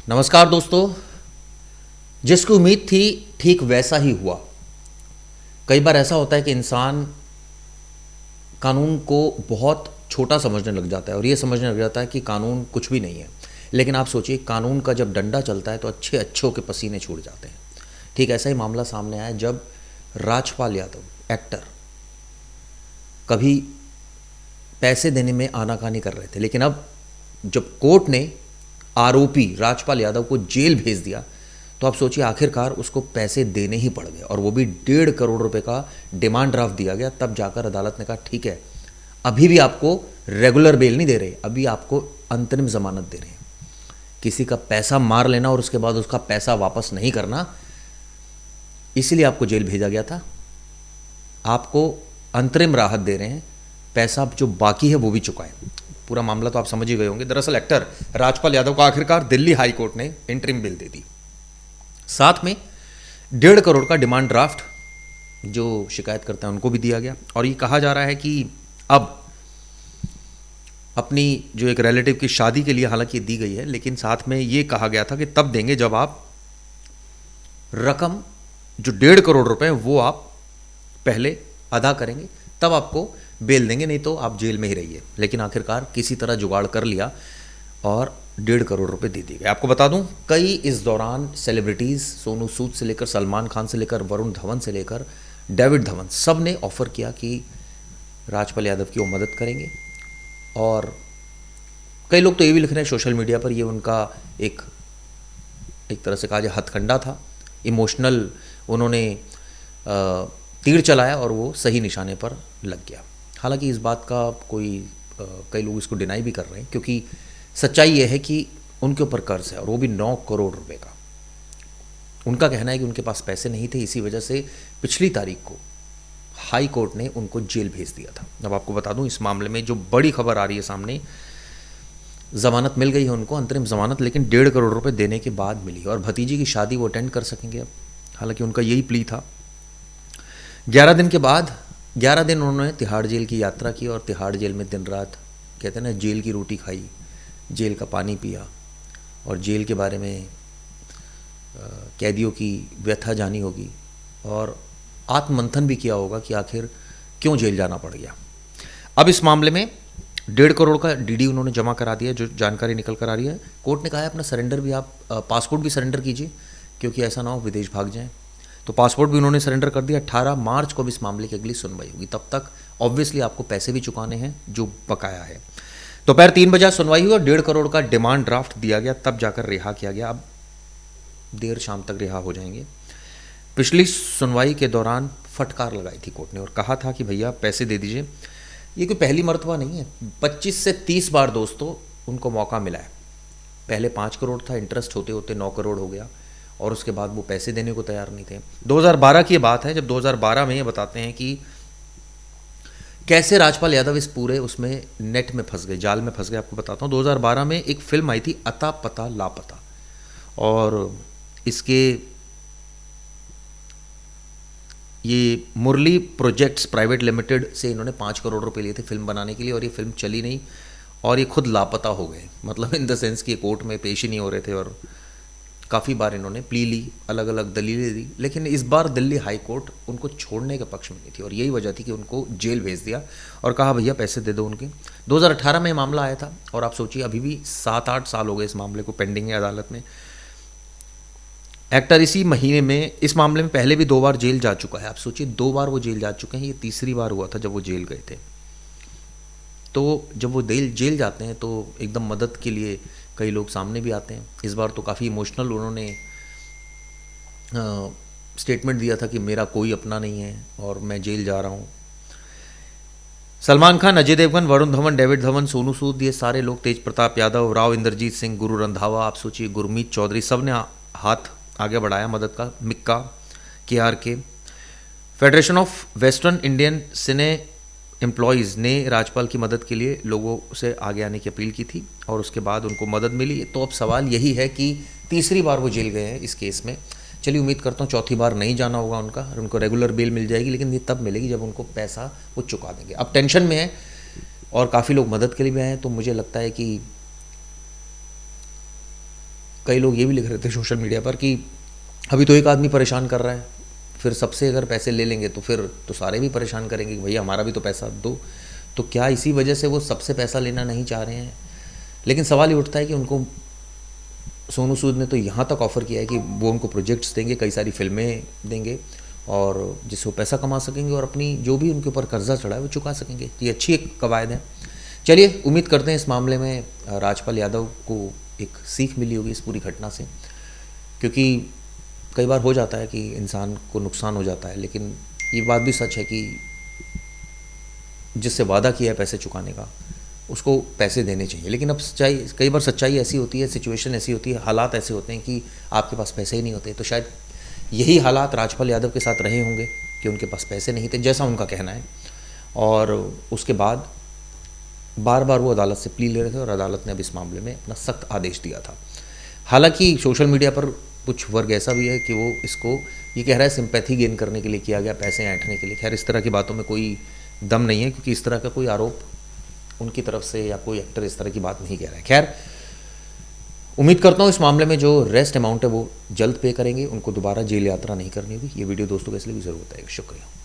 नमस्कार दोस्तों। जिसकी उम्मीद थी ठीक वैसा ही हुआ। कई बार ऐसा होता है कि इंसान कानून को बहुत छोटा समझने लग जाता है और ये समझने लग जाता है कि कानून कुछ भी नहीं है। लेकिन आप सोचिए, कानून का जब डंडा चलता है तो अच्छे अच्छों के पसीने छूट जाते हैं। ठीक ऐसा ही मामला सामने आया जब राजपाल यादव एक्टर कभी पैसे देने में आनाकानी कर रहे थे, लेकिन अब जब कोर्ट ने आरोपी राजपाल यादव को जेल भेज दिया तो आप सोचिए आखिरकार उसको पैसे देने ही पड़ गए, और वो भी 1.5 करोड़ रुपए का डिमांड ड्राफ्ट दिया गया। तब जाकर अदालत ने कहा ठीक है, अभी भी आपको रेगुलर बेल नहीं दे रहे, अभी आपको अंतरिम जमानत दे रहे हैं। किसी का पैसा मार लेना और उसके बाद उसका पैसा वापस नहीं करना, इसीलिए आपको जेल भेजा गया था। आपको अंतरिम राहत दे रहे हैं, पैसा जो बाकी है वो भी चुकाएं। पूरा मामला तो आप समझ ही गए होंगे। दरअसल एक्टर राजपाल यादव को आखिरकार दिल्ली हाई कोर्ट ने इंटरिम बेल दे दी, साथ में 1.5 करोड़ का डिमांड ड्राफ्ट जो शिकायत करते हैं उनको भी दिया गया। और ये कहा जा रहा है कि अब अपनी जो एक रिलेटिव की शादी के लिए हालांकि दी गई है, लेकिन साथ में ये कहा गया था कि तब देंगे जब आप रकम जो 1.5 करोड़ रुपए वो आप पहले अदा करेंगे, तब आपको बेल देंगे, नहीं तो आप जेल में ही रहिए। लेकिन आखिरकार किसी तरह जुगाड़ कर लिया और 1.5 करोड़ रुपए दे दिए गए। आपको बता दूं, कई इस दौरान सेलिब्रिटीज़, सोनू सूद से लेकर सलमान खान से लेकर वरुण धवन से लेकर डेविड धवन, सब ने ऑफर किया कि राजपाल यादव की वो मदद करेंगे। और कई लोग तो ये भी लिख रहे हैं सोशल मीडिया पर, ये उनका एक तरह से कहा जाए हथकंडा था, इमोशनल उन्होंने तीर चलाया और वो सही निशाने पर लग गया। हालांकि इस बात का कई लोग इसको डिनाई भी कर रहे हैं, क्योंकि सच्चाई ये है कि उनके ऊपर कर्ज है और वो भी 9 करोड़ रुपए का। उनका कहना है कि उनके पास पैसे नहीं थे, इसी वजह से पिछली तारीख को हाई कोर्ट ने उनको जेल भेज दिया था। अब आपको बता दूं, इस मामले में जो बड़ी खबर आ रही है सामने, जमानत मिल गई है उनको, अंतरिम जमानत, लेकिन 1.5 करोड़ रुपए देने के बाद मिली और भतीजी की शादी वो अटेंड कर सकेंगे अब। हालांकि उनका यही प्ली था। 11 दिन के बाद 11 दिन उन्होंने तिहाड़ जेल की यात्रा की और तिहाड़ जेल में दिन रात, कहते हैं ना, जेल की रोटी खाई, जेल का पानी पिया और जेल के बारे में कैदियों की व्यथा जानी होगी और आत्ममंथन भी किया होगा कि आखिर क्यों जेल जाना पड़ गया। अब इस मामले में 1.5 करोड़ का डीडी उन्होंने जमा करा दिया, जो जानकारी निकल कर आ रही है। कोर्ट ने कहा है अपना सरेंडर भी आप पासपोर्ट भी सरेंडर कीजिए, क्योंकि ऐसा ना हो विदेश भाग जाएं। तो पासपोर्ट भी उन्होंने सरेंडर कर दिया। 18 मार्च को भी इस मामले की अगली सुनवाई होगी। तब तक ऑब्वियसली आपको पैसे भी चुकाने हैं जो बकाया है। दोपहर 3 बजे सुनवाई हुई और 1.5 करोड़ का डिमांड ड्राफ्ट दिया गया, तब जाकर रिहा किया गया। अब देर शाम तक रिहा हो जाएंगे। पिछली सुनवाई के दौरान फटकार लगाई थी कोर्ट ने और कहा था कि भैया पैसे दे दीजिए। ये कोई पहली मर्तबा नहीं है, 25 से 30 बार दोस्तों उनको मौका मिला है। पहले 5 करोड़ था, इंटरेस्ट होते होते 9 करोड़ हो गया और उसके बाद वो पैसे देने को तैयार नहीं थे। 2012 की बात है, जब 2012 में ये बताते हैं कि कैसे राजपाल यादव इस पूरे उसमें नेट में फंस गए, जाल में फंस गए। आपको बताता हूँ, 2012 में एक फिल्म आई थी अता पता लापता, और इसके ये मुरली प्रोजेक्ट्स प्राइवेट लिमिटेड से इन्होंने 5 करोड़ रुपए लिए थे फिल्म बनाने के लिए, और ये फिल्म चली नहीं और ये खुद लापता हो गए। मतलब इन द सेंस कि कोर्ट में पेश ही नहीं हो रहे थे और काफ़ी बार इन्होंने प्ली ली, अलग अलग दलीलें दी, लेकिन इस बार दिल्ली हाई कोर्ट उनको छोड़ने के पक्ष में नहीं थी और यही वजह थी कि उनको जेल भेज दिया और कहा भैया पैसे दे दो उनके। 2018 में मामला आया था और आप सोचिए अभी भी 7-8 साल हो गए इस मामले को पेंडिंग है अदालत में। एक्टर इसी महीने में इस मामले में पहले भी 2 बार जेल जा चुका है। आप सोचिए 2 बार वो जेल जा चुके हैं, ये तीसरी बार हुआ था जब वो जेल गए थे। तो जब वो जेल जाते हैं तो एकदम मदद के लिए कई लोग सामने भी आते हैं। इस बार तो काफ़ी इमोशनल उन्होंने स्टेटमेंट दिया था कि मेरा कोई अपना नहीं है और मैं जेल जा रहा हूँ। सलमान खान, अजय देवगन, वरुण धवन, डेविड धवन, सोनू सूद, ये सारे लोग, तेज प्रताप यादव, राव इंद्रजीत सिंह, गुरु रंधावा, आप सोचिए गुरमीत चौधरी, सब ने हाथ आगे बढ़ाया मदद का। Mika, KRK, federation of western Indian cine employees ने राजपाल की मदद के लिए लोगों से आगे आने की अपील की थी और उसके बाद उनको मदद मिली। तो अब सवाल यही है कि तीसरी बार वो जेल गए हैं इस केस में। चलिए उम्मीद करता हूँ चौथी बार नहीं जाना होगा उनका और उनको रेगुलर बेल मिल जाएगी, लेकिन ये तब मिलेगी जब उनको पैसा वो चुका देंगे। अब टेंशन में है और काफ़ी लोग मदद के लिए भी आए हैं, तो मुझे लगता है कि कई लोग ये भी लिख रहे थे सोशल मीडिया पर कि अभी तो एक आदमी परेशान कर रहा है, फिर सबसे अगर पैसे ले लेंगे तो फिर तो सारे भी परेशान करेंगे कि भैया हमारा भी तो पैसा दो। तो क्या इसी वजह से वो सबसे पैसा लेना नहीं चाह रहे हैं? लेकिन सवाल ये उठता है कि उनको सोनू सूद ने तो यहाँ तक ऑफ़र किया है कि वो उनको प्रोजेक्ट्स देंगे, कई सारी फिल्में देंगे और जिससे वो पैसा कमा सकेंगे और अपनी जो भी उनके ऊपर कर्जा चढ़ा है वो चुका सकेंगे। ये अच्छी एक कवायद है। चलिए, उम्मीद करते हैं इस मामले में राजपाल यादव को एक सीख मिली होगी इस पूरी घटना से, क्योंकि कई बार हो जाता है कि इंसान को नुकसान हो जाता है, लेकिन ये बात भी सच है कि जिससे वादा किया है पैसे चुकाने का उसको पैसे देने चाहिए। लेकिन अब सच्चाई, कई बार सच्चाई ऐसी होती है, सिचुएशन ऐसी होती है, हालात ऐसे होते हैं कि आपके पास पैसे ही नहीं होते। तो शायद यही हालात राजपाल यादव के साथ रहे होंगे कि उनके पास पैसे नहीं थे, जैसा उनका कहना है, और उसके बाद बार बार वो अदालत से प्ली ले रहे थे और अदालत ने अब इस मामले में अपना सख्त आदेश दिया था। हालांकि सोशल मीडिया पर कुछ वर्ग ऐसा भी है कि वो इसको ये कह रहा है सिंपैथी गेन करने के लिए किया गया, पैसे ऐंठने के लिए। खैर, इस तरह की बातों में कोई दम नहीं है, क्योंकि इस तरह का कोई आरोप उनकी तरफ से या कोई एक्टर इस तरह की बात नहीं कह रहा है। खैर, उम्मीद करता हूँ इस मामले में जो रेस्ट अमाउंट है वो जल्द पे करेंगे, उनको दोबारा जेल यात्रा नहीं करनी होगी। ये वीडियो दोस्तों को इसलिए भी ज़रूर बताएगा। शुक्रिया।